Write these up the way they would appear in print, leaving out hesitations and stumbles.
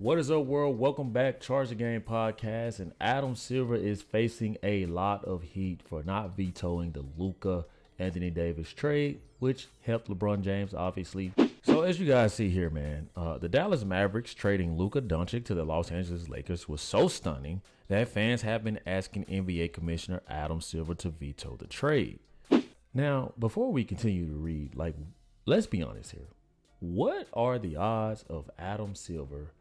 What is up, world? Welcome back, Charge the Game podcast. And Adam Silver is facing a lot of heat for not vetoing the Luka-Anthony Davis trade, which helped LeBron James, obviously. So as you guys see here, man, the Dallas Mavericks trading Luka Doncic to the Los Angeles Lakers was so stunning that fans have been asking NBA Commissioner Adam Silver to veto the trade. Now, before we continue to read, let's be honest here. What are the odds of Adam Silver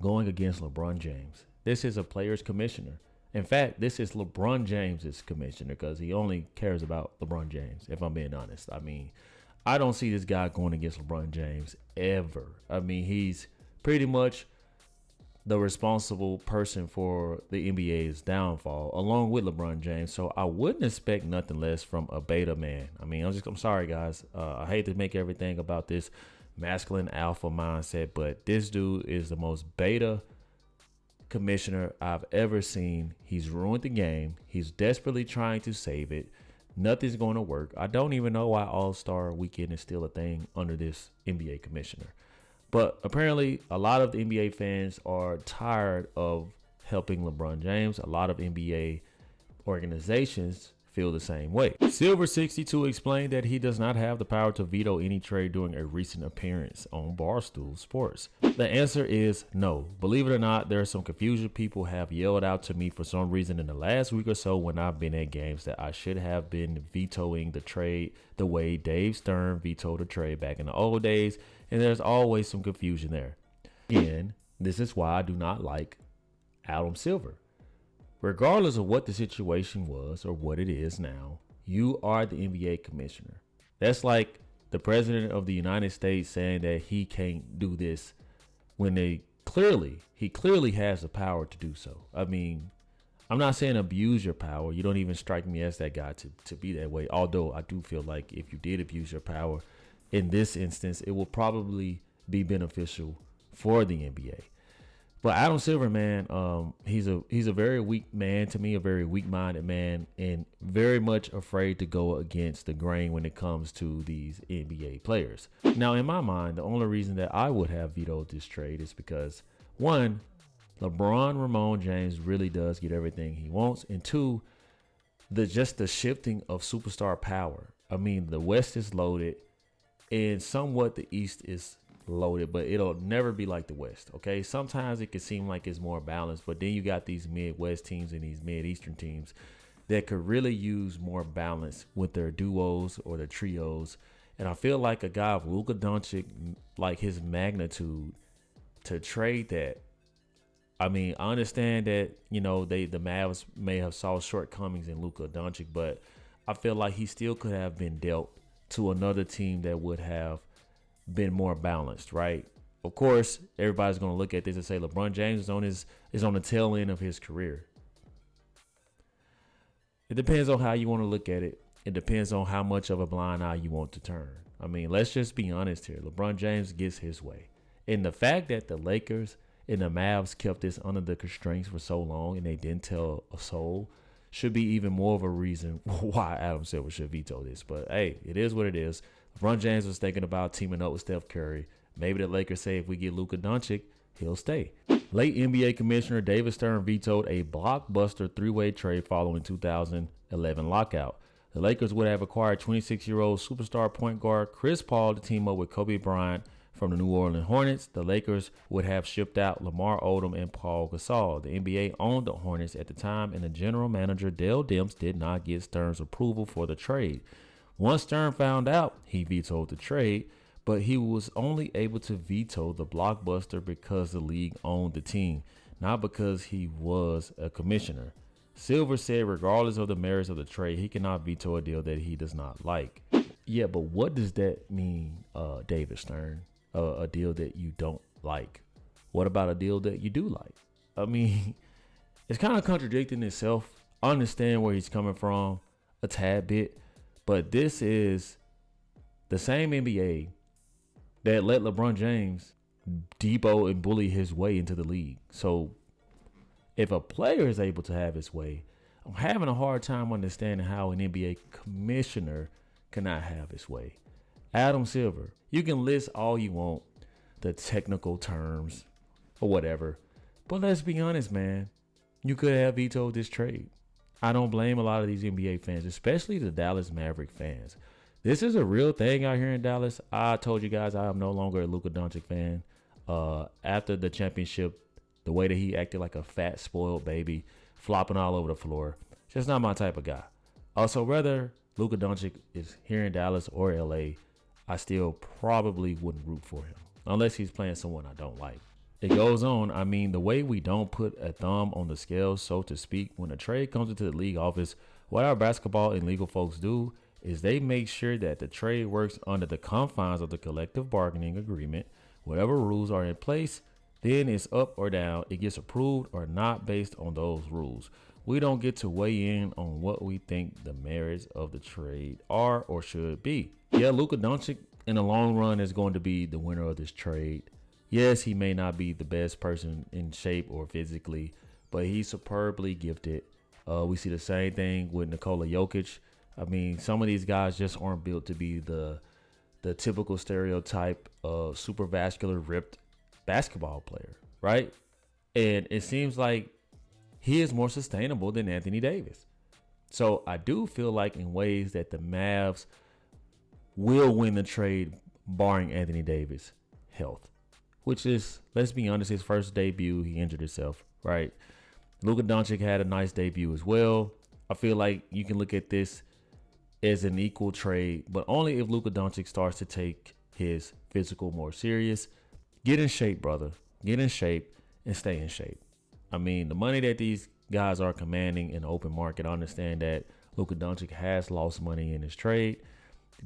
going against LeBron James? This is a player's commissioner. In fact, this is LeBron James's commissioner because he only cares about LeBron James, if I'm being honest. I mean, I don't see this guy going against LeBron James ever. I mean, he's pretty much the responsible person for the NBA's downfall, along with LeBron James. So I wouldn't expect nothing less from a beta man. I mean, I'm sorry, guys. I hate to make everything about this masculine alpha mindset, but this dude is the most beta commissioner I've ever seen. He's ruined the game. He's desperately trying to save it. Nothing's going to work. I don't even know why All-Star Weekend is still a thing under this NBA commissioner. But apparently a lot of the NBA fans are tired of helping LeBron James. A lot of NBA organizations feel the same way. Silver 62 explained that he does not have the power to veto any trade during a recent appearance on Barstool Sports. The answer is no. Believe it or not, there's some confusion. People have yelled out to me for some reason in the last week or so when I've been at games that I should have been vetoing the trade the way Dave Stern vetoed the trade back in the old days, and there's always some confusion there. Again, this is why I do not like Adam Silver. Regardless of what the situation was or what it is now, you are the NBA commissioner. That's like the president of the United States saying that he can't do this when he clearly has the power to do so. I mean, I'm not saying abuse your power. You don't even strike me as that guy to be that way. Although I do feel like if you did abuse your power in this instance, it will probably be beneficial for the NBA. But Adam Silver, man, he's a very weak man to me, a very weak-minded man, and very much afraid to go against the grain when it comes to these NBA players. Now, in my mind, the only reason that I would have vetoed this trade is because, one, Ramon James really does get everything he wants, and two, the shifting of superstar power. I mean, the West is loaded, and somewhat the East is loaded, but it'll never be like the West. Okay, sometimes it can seem like it's more balanced, but then you got these Midwest teams and these Mid-Eastern teams that could really use more balance with their duos or their trios. And I feel like a guy of Luka Doncic, like his magnitude, to trade that. I mean, I understand that, you know, the Mavs may have saw shortcomings in Luka Doncic, but I feel like he still could have been dealt to another team that would have been more balanced, right? Of course, everybody's going to look at this and say LeBron James is on the tail end of his career. It depends on how you want to look at it. It depends on how much of a blind eye you want to turn. I mean, let's just be honest here. LeBron James gets his way. And the fact that the Lakers and the Mavs kept this under the constraints for so long and they didn't tell a soul should be even more of a reason why Adam Silver should veto this. But hey, it is what it is. LeBron James was thinking about teaming up with Steph Curry. Maybe the Lakers say if we get Luka Doncic, he'll stay. Late NBA Commissioner David Stern vetoed a blockbuster three-way trade following 2011 lockout. The Lakers would have acquired 26-year-old superstar point guard Chris Paul to team up with Kobe Bryant from the New Orleans Hornets. The Lakers would have shipped out Lamar Odom and Paul Gasol. The NBA owned the Hornets at the time, and the general manager Dell Demps did not get Stern's approval for the trade. Once Stern found out, he vetoed the trade, but he was only able to veto the blockbuster because the league owned the team, not because he was a commissioner. Silver said regardless of the merits of the trade, he cannot veto a deal that he does not like. Yeah, but what does that mean, David Stern? A deal that you don't like? What about a deal that you do like? I mean, it's kind of contradicting itself. I understand where he's coming from a tad bit, but this is the same NBA that let LeBron James depot and bully his way into the league. So if a player is able to have his way, I'm having a hard time understanding how an NBA commissioner cannot have his way. Adam Silver, you can list all you want, the technical terms, or whatever. But let's be honest, man. You could have vetoed this trade. I don't blame a lot of these NBA fans, especially the Dallas Maverick fans. This is a real thing out here in Dallas. I told you guys I am no longer a Luka-Doncic fan. After the championship, the way that he acted like a fat, spoiled baby, flopping all over the floor, just not my type of guy. So whether Luka Doncic is here in Dallas or LA, I still probably wouldn't root for him unless he's playing someone I don't like. It goes on. I mean, the way we don't put a thumb on the scale, so to speak, when a trade comes into the league office, what our basketball and legal folks do is they make sure that the trade works under the confines of the collective bargaining agreement. Whatever rules are in place, then it's up or down. It gets approved or not based on those rules. We don't get to weigh in on what we think the merits of the trade are or should be. Yeah, Luka Doncic in the long run is going to be the winner of this trade. Yes, he may not be the best person in shape or physically, but he's superbly gifted. We see the same thing with Nikola Jokic. I mean, some of these guys just aren't built to be the typical stereotype of super vascular, ripped basketball player, right? And it seems like he is more sustainable than Anthony Davis. So I do feel like in ways that the Mavs will win the trade, barring Anthony Davis' health, which is, let's be honest, his first debut. He injured himself, right? Luka Doncic had a nice debut as well. I feel like you can look at this as an equal trade, but only if Luka Doncic starts to take his physical more serious. Get in shape, brother. Get in shape and stay in shape. I mean, the money that these guys are commanding in the open market, I understand that Luka Doncic has lost money in his trade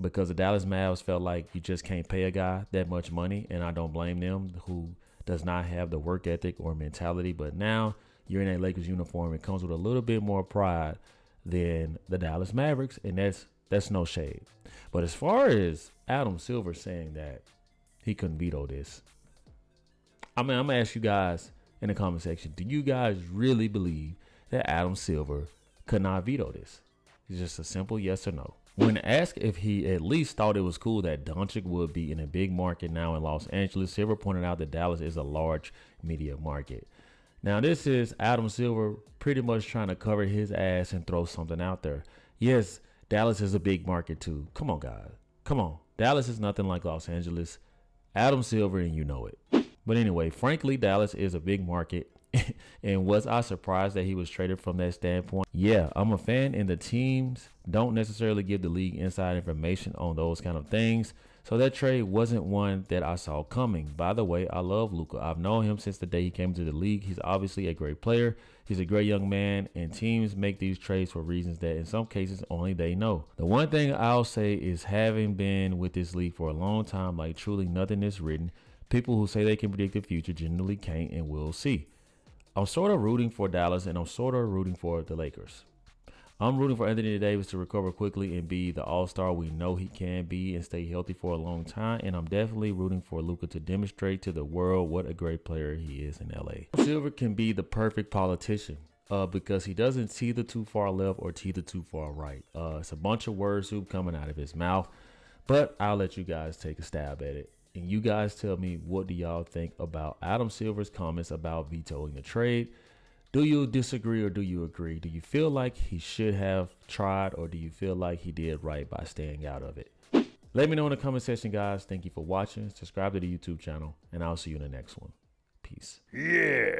because the Dallas Mavs felt like you just can't pay a guy that much money, and I don't blame them, who does not have the work ethic or mentality. But now you're in a Lakers uniform. It comes with a little bit more pride than the Dallas Mavericks, and that's no shade. But as far as Adam Silver saying that he couldn't veto this, I mean, I'm going to ask you guys in the comment section, do you guys really believe that Adam Silver could not veto this? It's just a simple yes or no. When asked if he at least thought it was cool that Doncic would be in a big market now in Los Angeles, Silver pointed out that Dallas is a large media market. Now, this is Adam Silver pretty much trying to cover his ass and throw something out there. Yes, Dallas is a big market too. Come on, guys. Come on. Dallas is nothing like Los Angeles. Adam Silver, and you know it. But anyway, frankly, Dallas is a big market. And was I surprised that he was traded from that standpoint? Yeah, I'm a fan, and the teams don't necessarily give the league inside information on those kind of things. So that trade wasn't one that I saw coming. By the way, I love Luka. I've known him since the day he came to the league. He's obviously a great player. He's a great young man, and teams make these trades for reasons that in some cases only they know. The one thing I'll say is, having been with this league for a long time, like truly nothing is written, people who say they can predict the future generally can't, and we'll see. I'm sort of rooting for Dallas, and I'm sort of rooting for the Lakers. I'm rooting for Anthony Davis to recover quickly and be the all-star we know he can be and stay healthy for a long time. And I'm definitely rooting for Luka to demonstrate to the world what a great player he is in LA. Silver can be the perfect politician because he doesn't teeter too far left or teeter too far right. It's a bunch of word soup coming out of his mouth, but I'll let you guys take a stab at it. And you guys tell me, what do y'all think about Adam Silver's comments about vetoing the trade? Do you disagree or do you agree? Do you feel like he should have tried, or do you feel like he did right by staying out of it? Let me know in the comment section, guys. Thank you for watching. Subscribe to the YouTube channel, and I'll see you in the next one. Peace. Yeah.